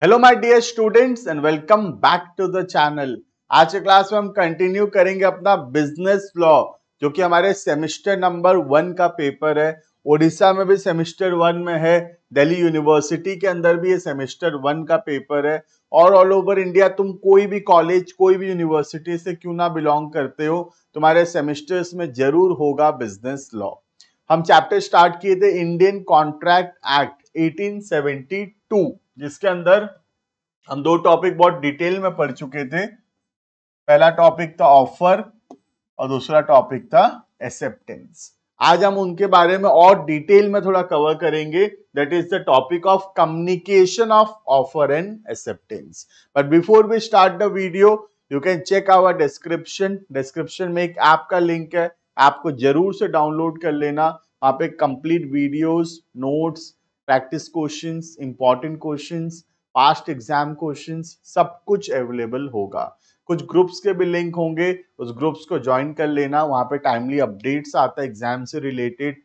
Hello my dear students and welcome back to the channel. आज के class में हम कंटिन्यू करेंगे अपना बिजनेस लॉ, जो कि हमारे सेमेस्टर नंबर 1 का पेपर है। ओडिशा में भी सेमेस्टर 1 में है, दिल्ली यूनिवर्सिटी के अंदर भी ये सेमेस्टर 1 का पेपर है। और ऑल ओवर इंडिया तुम कोई भी कॉलेज, कोई भी यूनिवर्सिटी से क्यों ना बिलोंग करते हो, तुम्हारे सेमेस्टर्स में जरूर होगा बिजनेस लॉ। हम चैप्टर स्टार्ट किए थे इंडियन कॉन्ट्रैक्ट एक्ट 1872, जिसके अंदर हम दो टॉपिक बहुत डिटेल में पढ़ चुके थे। पहला टॉपिक था ऑफर और दूसरा टॉपिक था एक्सेप्टेंस। आज हम उनके बारे में और डिटेल में थोड़ा कवर करेंगे। That is the topic of communication of offer and acceptance. But before we start the video, you can check our description में एक ऐप का लिंक है, ऐप को जरूर से डाउनलोड कर लेना। वहां पे complete videos, notes, practice questions, important questions, past exam questions, सब कुछ अवेलेबल होगा। कुछ ग्रुप्स के भी लिंक होंगे, उस ग्रुप्स को ज्वाइन कर लेना। वहां पे टाइमली अपडेट्स आता है एग्जाम से रिलेटेड,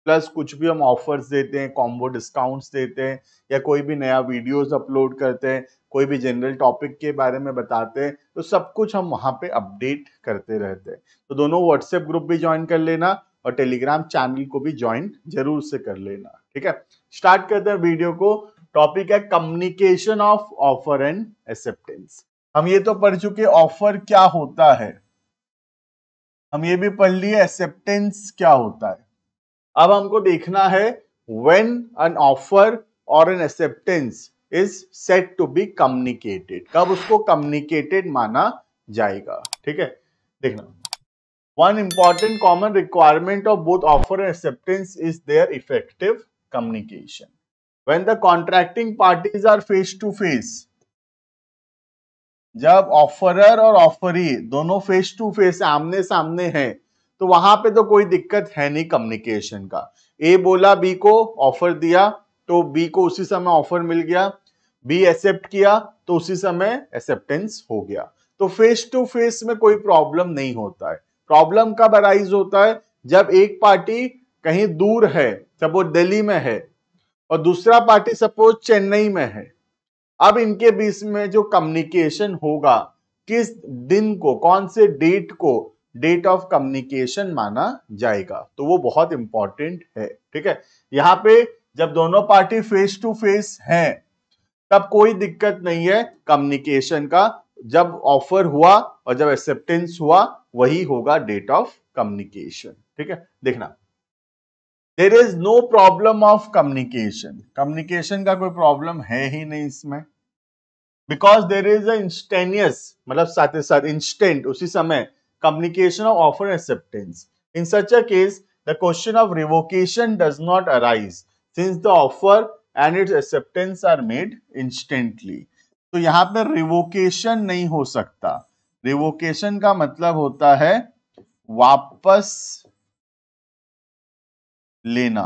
प्लस कुछ भी हम ऑफर्स देते हैं, कॉम्बो डिस्काउंट्स देते हैं, या कोई भी नया वीडियोस अपलोड करते हैं, कोई भी जनरल टॉपिक के बारे में बताते हैं, तो सब कुछ हम वहां पे अपडेट करते रहते हैं। तो दोनों व्हाट्सएप ग्रुप भी ज्वाइन कर लेना और टेलीग्राम चैनल को भी ज्वाइन जरूर से कर लेना। ठीक है, स्टार्ट करते हैं वीडियो को। टॉपिक है communication of offer and acceptance. हम ये तो पढ़ चुके ऑफर क्या होता है, हम ये भी पढ़ लिए एक्सेप्टेंस क्या होता है। अब हमको देखना है व्हेन एन ऑफर और an acceptance is set to be communicated, कब उसको कम्युनिकेटेड माना जाएगा। ठीक है, देखना, one important common requirement of both offer and acceptance is there effective communication. When the contracting parties are face to face, जब offerer और ऑफरी दोनों फेस टू फेस आमने सामने हैं, तो वहां पे तो कोई दिक्कत है नहीं कम्युनिकेशन का। ए बोला बी को, ऑफर दिया, तो बी को उसी समय ऑफर मिल गया। बी एक्सेप्ट किया तो उसी समय एक्सेप्टेंस हो गया। तो फेस टू फेस में कोई प्रॉब्लम नहीं होता है। प्रॉब्लम कब अराइज होता है, जब एक पार्टी कहीं दूर है, सपोज दिल्ली में है, और दूसरा पार्टी सपोज चेन्नई में है। अब इनके बीच में जो कम्युनिकेशन होगा, किस दिन को, कौन से डेट को डेट ऑफ कम्युनिकेशन माना जाएगा, तो वो बहुत इंपॉर्टेंट है। ठीक है, यहाँ पे जब दोनों पार्टी फेस टू फेस हैं, तब कोई दिक्कत नहीं है कम्युनिकेशन का। जब ऑफर हुआ और जब एक्सेप्टेंस हुआ, वही होगा डेट ऑफ कम्युनिकेशन। ठीक है, देखना, there is no problem of communication. Communication का कोई प्रॉब्लम है ही नहीं इसमें, because there is a instantaneous, मतलब साथ साथ इंस्टेंट, उसी समय communication of offer acceptance. In such a case the question of revocation does not arise since the offer and its acceptance are made instantly. तो यहां पर रिवोकेशन नहीं हो सकता। रिवोकेशन का मतलब होता है वापस लेना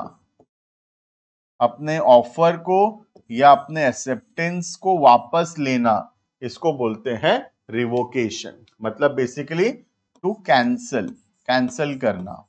अपने ऑफर को या अपने एक्सेप्टेंस को वापस लेना, इसको बोलते हैं रिवोकेशन। मतलब बेसिकली टू कैंसल, कैंसल करना।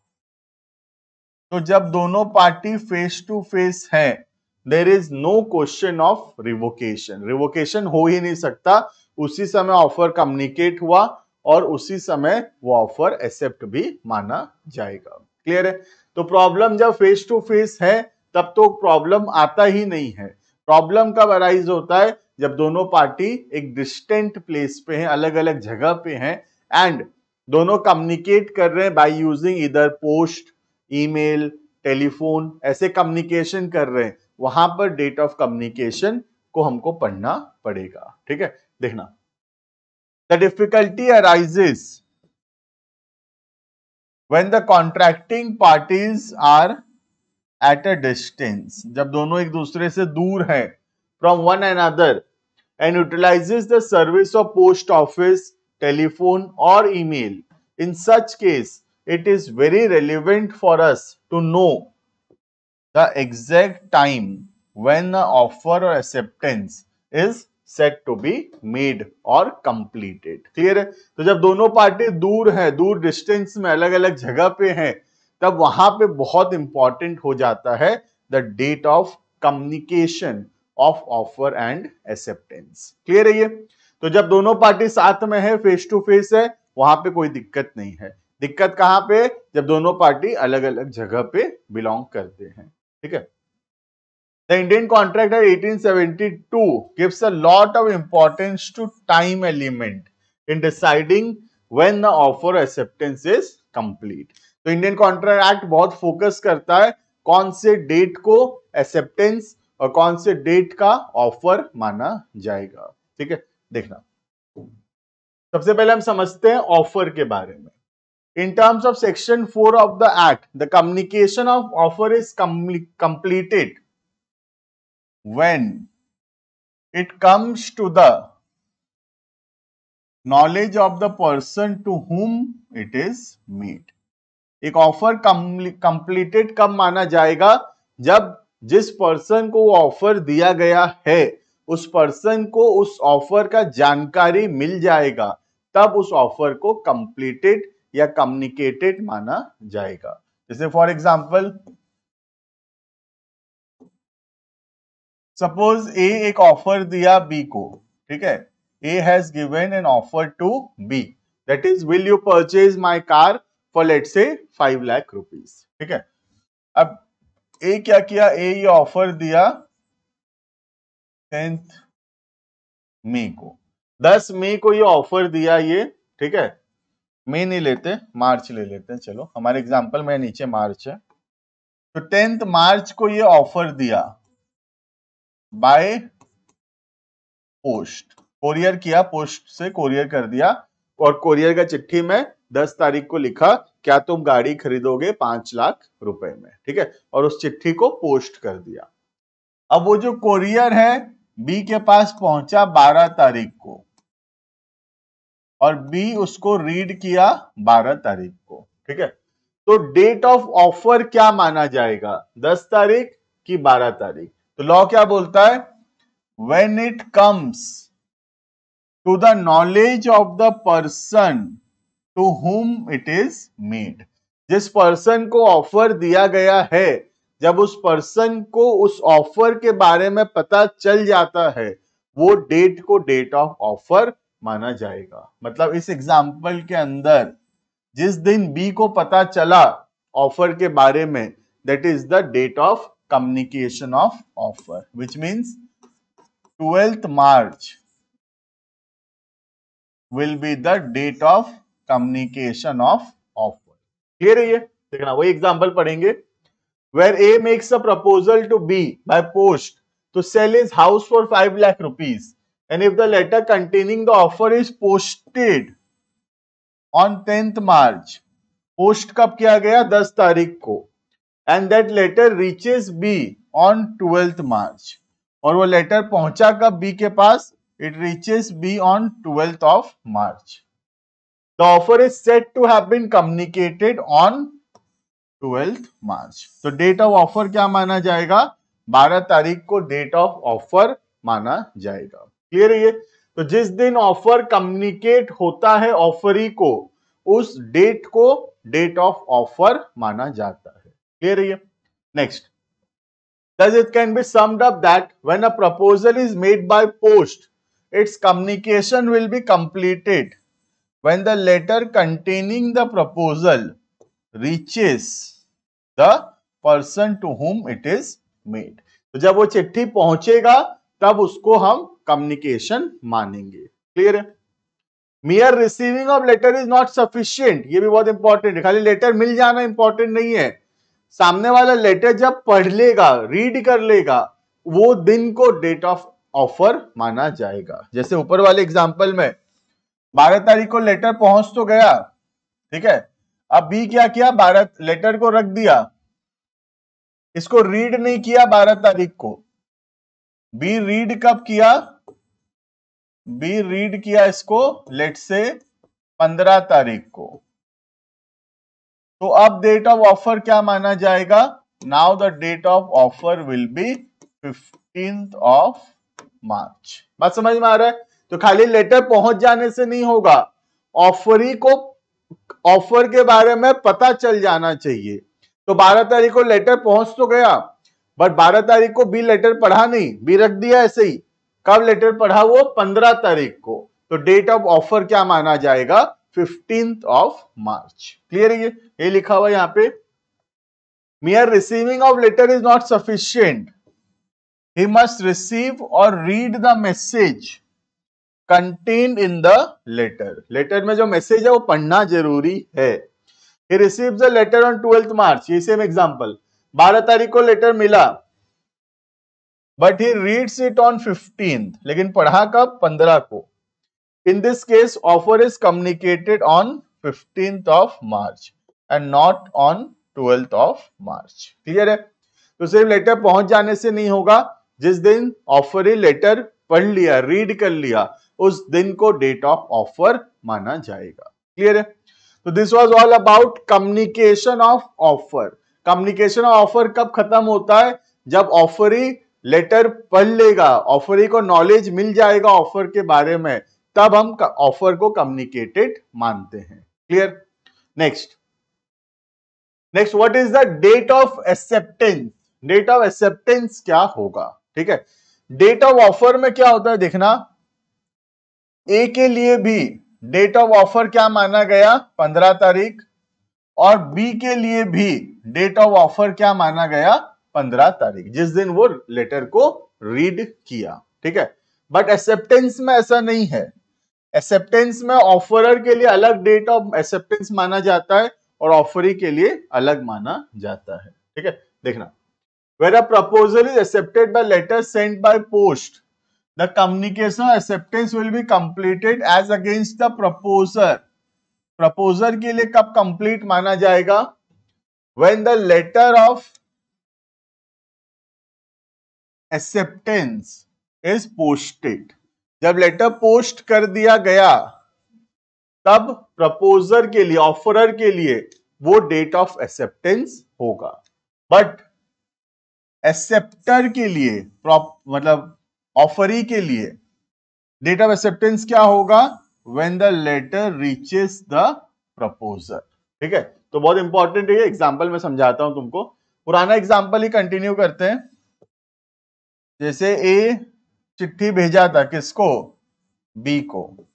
तो जब दोनों पार्टी फेस टू फेस है, there is no question of revocation. Revocation हो ही नहीं सकता। उसी समय ऑफर कम्युनिकेट हुआ और उसी समय वो ऑफर एक्सेप्ट भी माना जाएगा। क्लियर है? तो प्रॉब्लम जब फेस टू फेस है, तब तो प्रॉब्लम आता ही नहीं है। प्रॉब्लम कब अराइज होता है, जब दोनों पार्टी एक डिस्टेंट प्लेस पे हैं, अलग अलग जगह पे हैं, एंड दोनों कम्युनिकेट कर रहे हैं बाय यूजिंग इधर पोस्ट, ईमेल, टेलीफोन, ऐसे कम्युनिकेशन कर रहे हैं। वहां पर डेट ऑफ कम्युनिकेशन को हमको पढ़ना पड़ेगा। ठीक है, देखना, the difficulty arises when the contracting parties are at a distance, जब दोनों एक दूसरे से दूर है, from one another, and utilises the service of post office, telephone और email. In such case it is very relevant for us to know the exact time when the offer or acceptance is set to be made or completed. Clear है? तो जब दोनों party दूर है, दूर distance में अलग अलग जगह पे हैं, तब वहां पे बहुत इंपॉर्टेंट हो जाता है the date of communication, of offer and acceptance. Clear है ये? तो जब दोनों पार्टी साथ में है, फेस टू फेस है, वहां पे कोई दिक्कत नहीं है। दिक्कत कहां पे? जब दोनों पार्टी अलग अलग जगह पे बिलोंग करते हैं। ठीक है। The Indian Contract Act 1872 gives a lot of importance to time element in deciding when the offer acceptance is complete. तो इंडियन कॉन्ट्रैक्ट एक्ट बहुत फोकस करता है कौन से डेट को एक्सेप्टेंस और कौन से डेट का ऑफर माना जाएगा। ठीक है, देखना सबसे पहले हम समझते हैं ऑफर के बारे में। In terms of section 4 of the act, the communication of offer is completed when it comes to the knowledge of the person to whom it is made. एक ऑफर कंप्लीटेड कब माना जाएगा? जब जिस पर्सन को ऑफर दिया गया है उस पर्सन को उस ऑफर का जानकारी मिल जाएगा, तब उस ऑफर को कंप्लीटेड या कम्युनिकेटेड माना जाएगा। जैसे फॉर एग्जांपल, सपोज ए एक ऑफर दिया बी को। ठीक है, A has given an offer to B, that is will you purchase my car for let's say 5 lakh rupees. ठीक है, अब ए क्या किया? ए ये ऑफर दिया 10 मई को, 10 मई को ये ऑफर दिया ये। ठीक है, मई नहीं लेते, मार्च ले लेते हैं। चलो हमारे एग्जांपल में नीचे मार्च है, तो 10 मार्च को ये ऑफर दिया बाय पोस्ट, कोरियर किया, पोस्ट से कोरियर कर दिया और कोरियर का चिट्ठी में 10 तारीख को लिखा क्या तुम गाड़ी खरीदोगे 5 लाख रुपए में। ठीक है, और उस चिट्ठी को पोस्ट कर दिया। अब वो जो कोरियर है बी के पास पहुंचा 12 तारीख को और बी उसको रीड किया 12 तारीख को। ठीक है, तो डेट ऑफ ऑफर क्या माना जाएगा? 10 तारीख की 12 तारीख? तो लॉ क्या बोलता है? When it comes to the knowledge of the person to whom it is made, जिस पर्सन को ऑफर दिया गया है, जब उस पर्सन को उस ऑफर के बारे में पता चल जाता है, वो डेट को डेट ऑफ ऑफर माना जाएगा। मतलब इस एग्जाम्पल के अंदर जिस दिन बी को पता चला ऑफर के बारे में, that is the date of communication of offer, which means 12th March will be the date of communication of offer. Clear है ये? देखना वही एग्जांपल पढ़ेंगे। Where A makes a proposal to B by post to sell his house for 5 lakh rupees, and if the letter containing the offer is posted on 10th March, post कब किया गया? 10 तारीख को, and that letter reaches B on 12th March, और वो letter पहुंचा कब B के पास? It reaches B on 12th of March. The offer is said to have been communicated on 12th March. तो डेट ऑफ ऑफर क्या माना जाएगा? 12 तारीख को डेट ऑफ ऑफर माना जाएगा। क्लियर है ये? तो जिस दिन ऑफर कम्युनिकेट होता है ऑफरी को, उस डेट को डेट ऑफ ऑफर माना जाता है। क्लियर है ये? Next, thus it can be summed up that when a proposal is made by post, its communication will be completed when the letter containing the proposal reaches the person to whom it is made. तो जब वो चिट्ठी पहुंचेगा तब उसको हम communication मानेंगे। Clear है? mere receiving of letter is not sufficient, ये भी बहुत इंपॉर्टेंट है। खाली लेटर मिल जाना इंपॉर्टेंट नहीं है, सामने वाला लेटर जब पढ़ लेगा, रीड कर लेगा, वो दिन को डेट ऑफ ऑफर माना जाएगा। जैसे ऊपर वाले एग्जांपल में 12 तारीख को लेटर पहुंच तो गया। ठीक है, अब बी क्या किया? 12 लेटर को रख दिया, इसको रीड नहीं किया 12 तारीख को। बी रीड कब किया? बी रीड किया इसको लेट से 15 तारीख को। तो अब डेट ऑफ ऑफर क्या माना जाएगा? Now the date of offer will be 15th of March. बात समझ में आ रहा है? तो खाली लेटर पहुंच जाने से नहीं होगा, ऑफरी को ऑफर के बारे में पता चल जाना चाहिए। तो 12 तारीख को लेटर पहुंच तो गया, बट 12 तारीख को बी लेटर पढ़ा नहीं, बी रख दिया ऐसे ही। कब लेटर पढ़ा? वो 15 तारीख को। तो डेट ऑफ ऑफर क्या माना जाएगा? 15th of March. क्लियर है? ये लिखा हुआ यहां पे, mere receiving of letter is not sufficient, he must receive or read the message contained in the letter. Letter में जो मैसेज है वो पढ़ना जरूरी है। He receives the letter on 12th March, ये सेम एग्जांपल, 12 तारीख को लेटर मिला, but he reads it on 15th, लेकिन पढ़ा कब? 15 को। In this case, offer is communicated on 15th of March and not on 12th of March. Clear है? तो सिर्फ लेटर पहुंच जाने से नहीं होगा, जिस दिन ऑफर लेटर पढ़ लिया, रीड कर लिया, उस दिन को डेट ऑफ ऑफर माना जाएगा। क्लियर है? तो this was all about communication of offer. Communication of offer कब खत्म होता है? जब ऑफरी लेटर पढ़ लेगा, ऑफरी को नॉलेज मिल जाएगा ऑफर के बारे में, तब हम ऑफर को कम्युनिकेटेड मानते हैं। Clear? Next what is the date of acceptance? Date of acceptance क्या होगा? ठीक है, डेट ऑफ ऑफर में क्या होता है देखना, ए के लिए भी डेट ऑफ ऑफर क्या माना गया? 15 तारीख, और बी के लिए भी डेट ऑफ ऑफर क्या माना गया? 15 तारीख, जिस दिन वो लेटर को रीड किया। ठीक है, बट एक्सेप्टेंस में ऐसा नहीं है। एक्सेप्टेंस में ऑफरर के लिए अलग डेट ऑफ एक्सेप्टेंस माना जाता है और ऑफरी के लिए अलग माना जाता है। ठीक है, देखना, where a proposal is accepted by letter sent by post, the communication of acceptance will be completed as against the proposer. Proposer के लिए कब कंप्लीट माना जाएगा? when the letter of acceptance is posted, जब लेटर पोस्ट कर दिया गया, तब प्रपोजर के लिए, ऑफरर के लिए वो डेट ऑफ एक्सेप्टेंस होगा। बट एक्सेप्टर के लिए, मतलब ऑफरी के लिए डेट ऑफ एक्सेप्टेंस क्या होगा? When the letter reaches the proposer. ठीक है, तो बहुत इंपॉर्टेंट है, एग्जाम्पल में समझाता हूं तुमको। पुराना एग्जाम्पल ही कंटिन्यू करते हैं। जैसे ए चिट्ठी भेजा था किसको? बी को।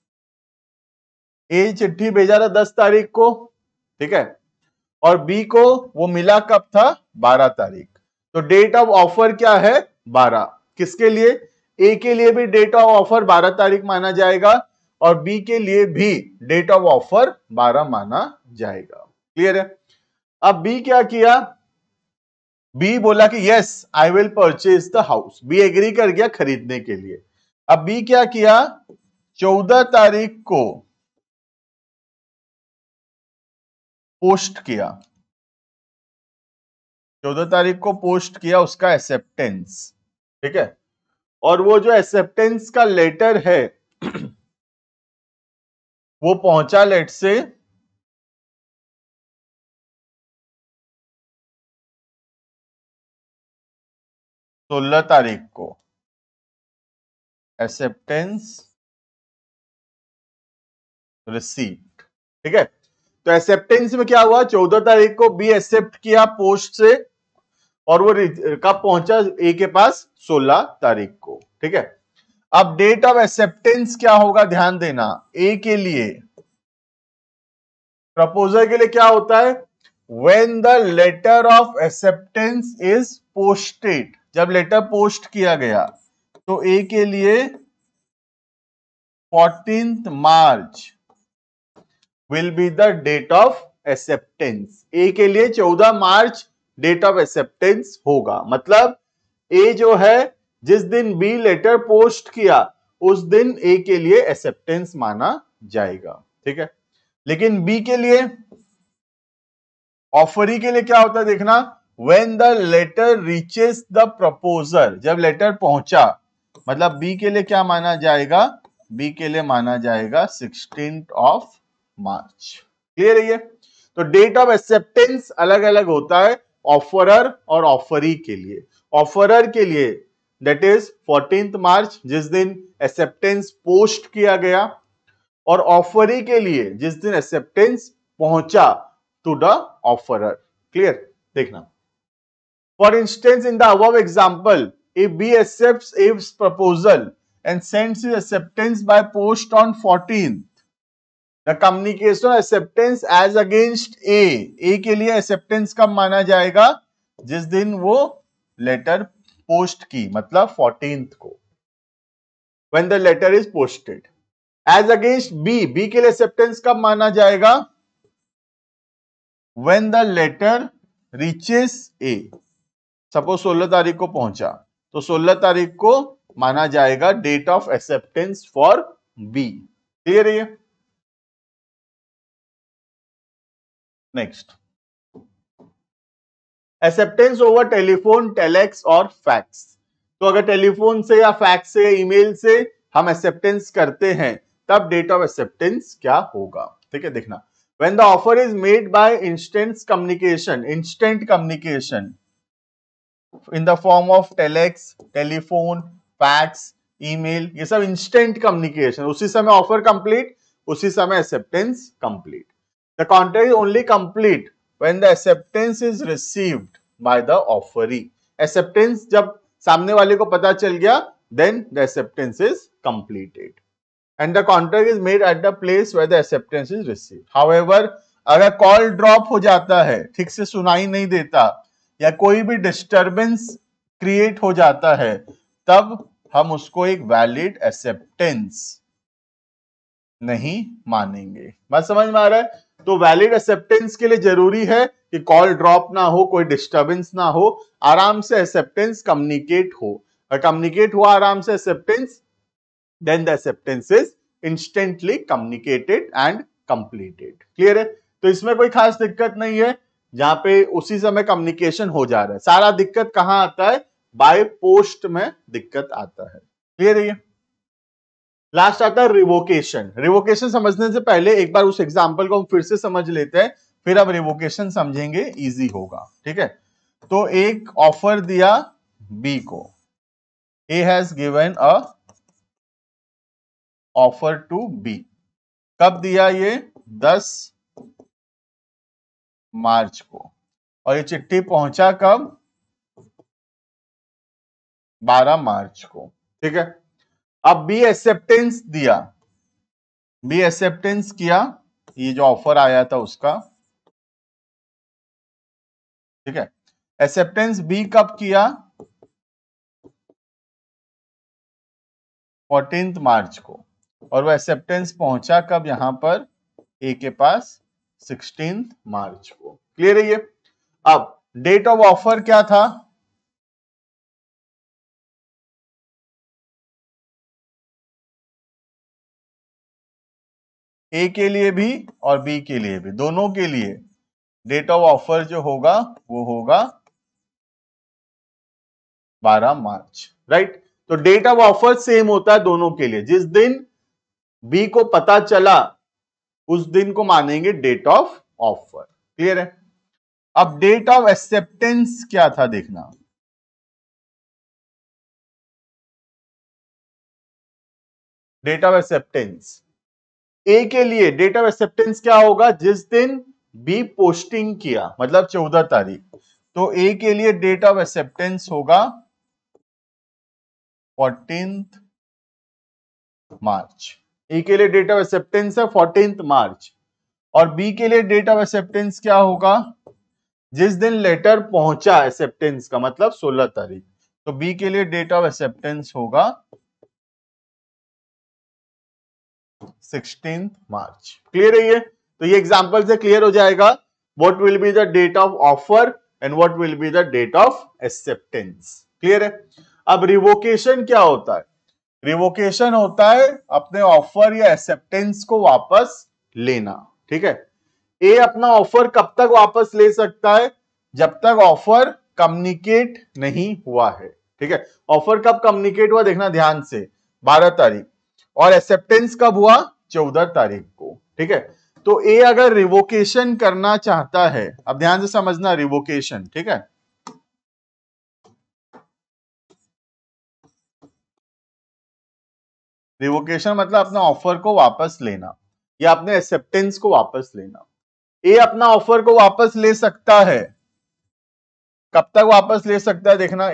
ए चिट्ठी भेजा था 10 तारीख को, ठीक है, और बी को वो मिला कब था? 12 तारीख। तो डेट ऑफ ऑफर क्या है? 12। किसके लिए? ए के लिए भी डेट ऑफ ऑफर 12 तारीख माना जाएगा और बी के लिए भी डेट ऑफ ऑफर 12 माना जाएगा। क्लियर है? अब बी क्या किया? बी बोला कि yes I will purchase the house. B agree कर गया खरीदने के लिए। अब बी क्या किया? 14 तारीख को पोस्ट किया, 14 तारीख को पोस्ट किया उसका एक्सेप्टेंस। ठीक है, और वो जो एक्सेप्टेंस का लेटर है वो पहुंचा लेट से 16 तारीख को। Acceptance received. ठीक है, तो एक्सेप्टेंस में क्या हुआ? 14 तारीख को बी एक्सेप्ट किया पोस्ट से, और वो कब पहुंचा ए के पास? 16 तारीख को। ठीक है, अब डेट ऑफ एक्सेप्टेंस क्या होगा? ध्यान देना, ए के लिए, प्रपोजल के लिए क्या होता है? When the letter of acceptance is posted, जब लेटर पोस्ट किया गया, तो ए के लिए 14th March will be the date of acceptance. A के लिए 14 मार्च डेट ऑफ एक्सेप्टेंस होगा। मतलब ए जो है, जिस दिन बी लेटर पोस्ट किया उस दिन ए के लिए एक्सेप्टेंस माना जाएगा। ठीक है, लेकिन बी के लिए, ऑफरी के लिए क्या होता है देखना, when the letter reaches the proposer, जब लेटर पहुंचा, मतलब बी के लिए क्या माना जाएगा? बी के लिए माना जाएगा 16th ऑफ मार्च। क्लियर है ये? तो डेट ऑफ एक्सेप्टेंस अलग अलग होता है ऑफरर और ऑफरी के लिए। ऑफरर के लिए दैट इज 14th मार्च, जिस दिन एक्सेप्टेंस पोस्ट किया गया, और ऑफरी के लिए जिस दिन एक्सेप्टेंस पहुंचा टू द ऑफरर। क्लियर? देखना, For instance, in the above example, if B accepts A's proposal and sends his acceptance by post on 14th, the communication acceptance as against A के लिए acceptance कब माना जाएगा? जिस दिन वो लेटर पोस्ट की, मतलब 14th को, when the letter is posted. As against B के लिए acceptance कब माना जाएगा? When the letter reaches A. Suppose 16 तारीख को पहुंचा तो 16 तारीख को माना जाएगा date of acceptance for B. Clear है ये? Next, acceptance over telephone, telex और फैक्स। तो अगर टेलीफोन से या फैक्स से, ईमेल से हम एक्सेप्टेंस करते हैं तब डेट ऑफ एक्सेप्टेंस क्या होगा? ठीक है, देखना, when the offer is made by instant communication, instant communication in the form of telex, telephone, fax, email, ये सब इंस्टेंट कम्युनिकेशन, उसी समय ऑफर कंप्लीट, उसी समय acceptance complete. The contract is only complete when the acceptance is received by the offeree. Acceptance जब सामने वाले को पता चल गया, then the acceptance is completed and the contract is made at the place where the acceptance is received. However, अगर call drop हो जाता है, ठीक से सुनाई नहीं देता या कोई भी डिस्टरबेंस क्रिएट हो जाता है, तब हम उसको एक वैलिड एक्सेप्टेंस नहीं मानेंगे। बात समझ में आ रहा है? तो वैलिड एक्सेप्टेंस के लिए जरूरी है कि कॉल ड्रॉप ना हो, कोई डिस्टरबेंस ना हो, आराम से एक्सेप्टेंस कम्युनिकेट हो। अगर कम्युनिकेट हुआ आराम से acceptance, then the acceptance is instantly communicated and completed. Clear है? तो इसमें कोई खास दिक्कत नहीं है, जहां पे उसी समय कम्युनिकेशन हो जा रहा है। सारा दिक्कत कहां आता है? बाय पोस्ट में दिक्कत आता है। क्लियर है? लास्ट आता है रिवोकेशन। रिवोकेशन समझने से पहले एक बार उस एग्जांपल को हम फिर से समझ लेते हैं, फिर अब रिवोकेशन समझेंगे, इजी होगा। ठीक है, तो एक ऑफर दिया बी को, A has given a offer to B. कब दिया? ये 10 मार्च को, और ये चिट्ठी पहुंचा कब? 12 मार्च को। ठीक है, अब बी एक्सेप्टेंस दिया, बी एक्सेप्टेंस किया ये जो ऑफर आया था उसका। ठीक है, एक्सेप्टेंस बी कब किया? 14 मार्च को, और वो एक्सेप्टेंस पहुंचा कब यहां पर ए के पास? 16 मार्च को। क्लियर है ये? अब डेट ऑफ ऑफर क्या था? ए के लिए भी और बी के लिए भी, दोनों के लिए डेट ऑफ ऑफर जो होगा वो होगा 12 मार्च। राइट? तो डेट ऑफ ऑफर सेम होता है दोनों के लिए। जिस दिन बी को पता चला उस दिन को मानेंगे डेट ऑफ ऑफर। क्लियर है? अब डेट ऑफ एक्सेप्टेंस क्या था देखना, डेट ऑफ एक्सेप्टेंस ए के लिए डेट ऑफ एक्सेप्टेंस क्या होगा? जिस दिन बी पोस्टिंग किया, मतलब 14 तारीख, तो ए के लिए डेट ऑफ एक्सेप्टेंस होगा 14 मार्च। ए के लिए डेट ऑफ एक्सेप्टेंस है 14 मार्च, और बी के लिए डेट ऑफ एक्सेप्टेंस क्या होगा? जिस दिन लेटर पहुंचा एक्सेप्टेंस का, मतलब 16 तारीख, तो बी के लिए डेट ऑफ एक्सेप्टेंस होगा 16 मार्च। क्लियर है ये? तो ये एग्जांपल से क्लियर हो जाएगा what will be the date of offer and what will be the date of acceptance. Clear है? अब रिवोकेशन क्या होता है? रिवोकेशन होता है अपने ऑफर या एक्सेप्टेंस को वापस लेना। ठीक है, ए अपना ऑफर कब तक वापस ले सकता है? जब तक ऑफर कम्युनिकेट नहीं हुआ है। ठीक है, ऑफर कब कम्युनिकेट हुआ देखना ध्यान से, 12 तारीख, और एक्सेप्टेंस कब हुआ? 14 तारीख को। ठीक है, तो ए अगर रिवोकेशन करना चाहता है, अब ध्यान से समझना रिवोकेशन। ठीक है, रिवोकेशन मतलब अपना ऑफर को वापस लेना या अपने एक्सेप्टेंस को वापस लेना। ए अपना ऑफर को वापस ले सकता है कब तक वापस ले सकता है, देखना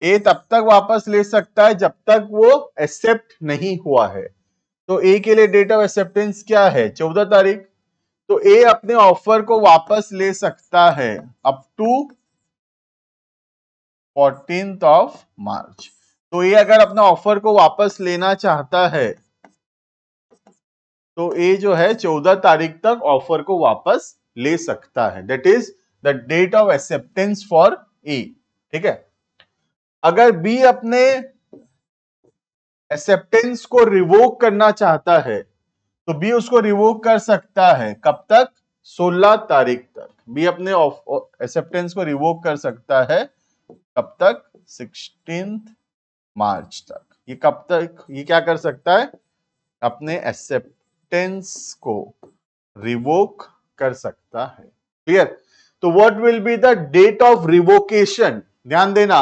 ए तब तक वापस ले सकता है जब तक वो एक्सेप्ट नहीं हुआ है। तो ए के लिए डेट ऑफ एक्सेप्टेंस क्या है, 14 तारीख। तो ए अपने ऑफर को वापस ले सकता है up to 14th of March. तो ये अगर अपने ऑफर को वापस लेना चाहता है तो ये जो है 14 तारीख तक ऑफर को वापस ले सकता है। That is the date of acceptance for A. ठीक है, अगर बी अपने एक्सेप्टेंस को रिवोक करना चाहता है तो बी उसको रिवोक कर सकता है कब तक, 16 तारीख तक। बी अपने एक्सेप्टेंस को रिवोक कर सकता है कब तक, 16 मार्च तक। ये कब तक, ये क्या कर सकता है, अपने एक्सेप्टेंस को रिवोक कर सकता है। क्लियर। तो what will be the date of revocation, ध्यान देना,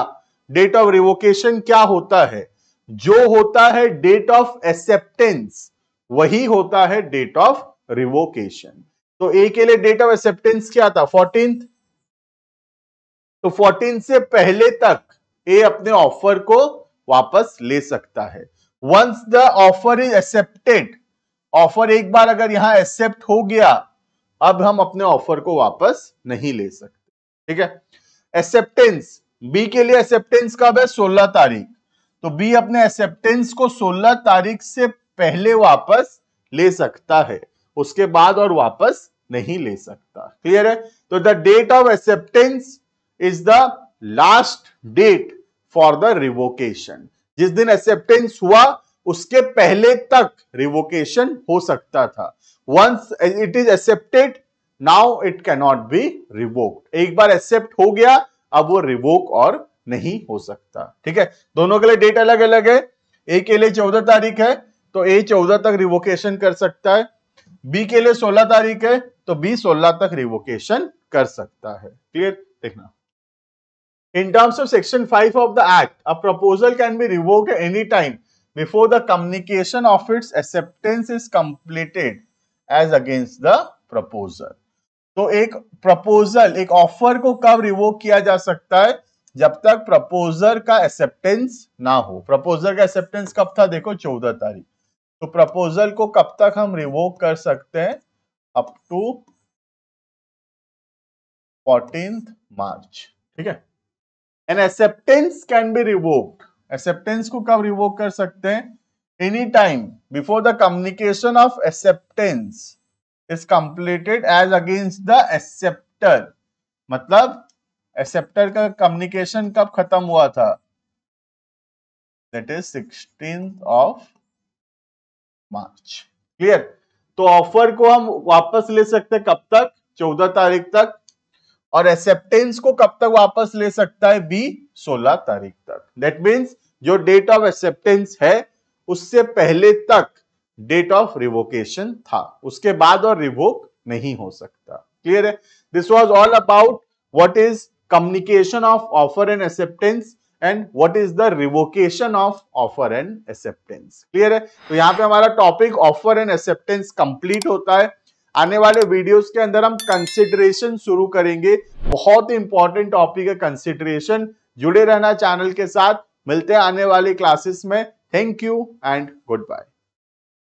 डेट ऑफ रिवोकेशन क्या होता है, जो होता है डेट ऑफ एक्सेप्टेंस वही होता है डेट ऑफ रिवोकेशन। तो ए के लिए डेट ऑफ एक्सेप्टेंस क्या था, 14th। तो 14 से पहले तक ए अपने ऑफर को वापस ले सकता है। Once the offer is accepted, offer एक बार अगर यहां एक्सेप्ट हो गया, अब हम अपने ऑफर को वापस नहीं ले सकते। ठीक है, एक्सेप्टेंस, बी के लिए एक्सेप्टेंस कब है, 16 तारीख। तो बी अपने एक्सेप्टेंस को 16 तारीख से पहले वापस ले सकता है, उसके बाद और वापस नहीं ले सकता। क्लियर है। तो the date of acceptance is the last date for the revocation. जिस दिन एक्सेप्टेंस हुआ उसके पहले तक रिवोकेशन हो सकता था। Once it is accepted, now it can not be revoked. एक बार एक्सेप्ट हो गया, अब वो रिवोक और नहीं हो सकता। ठीक है, दोनों के लिए डेट अलग अलग है। ए के लिए 14 तारीख है तो ए 14 तक रिवोकेशन कर सकता है। बी के लिए 16 तारीख है तो बी 16 तक रिवोकेशन कर सकता है। क्लियर, देखना। In terms of section 5 of the act, a proposal can be revoked at any time before the communication of its acceptance is completed as against the proposer. तो एक प्रपोजल, एक offer को कब revoke किया जा सकता है, जब तक प्रपोजर का एक्सेप्टेंस ना हो। प्रपोजर का एक्सेप्टेंस कब था, देखो 14 तारीख। तो प्रपोजल को कब तक हम रिवोक कर सकते हैं, अप टू 14th मार्च। ठीक है, an acceptance can be revoked, acceptance को कब रिवोक कर सकते हैं, any time before the communication of acceptance is completed as against the acceptor. मतलब एक्सेप्टर का कम्युनिकेशन कब खत्म हुआ था, that is 16th of March. Clear. तो ऑफर को हम वापस ले सकते हैं कब तक, 14 तारीख तक। और एक्सेप्टेंस को कब तक वापस ले सकता है, बी 16 तारीख तक। दैट मीन्स जो डेट ऑफ एक्सेप्टेंस है उससे पहले तक डेट ऑफ रिवोकेशन था, उसके बाद और रिवोक नहीं हो सकता। क्लियर है। This was all about what is communication of offer and acceptance and what is the revocation of offer and acceptance. Clear है। तो यहां पे हमारा topic offer and acceptance complete होता है। आने वाले वीडियोस के अंदर हम कंसिडरेशन शुरू करेंगे, बहुत इंपॉर्टेंट टॉपिक है कंसिडरेशन। जुड़े रहना चैनल के साथ, मिलते हैं आने वाली क्लासेस में। Thank you and good bye.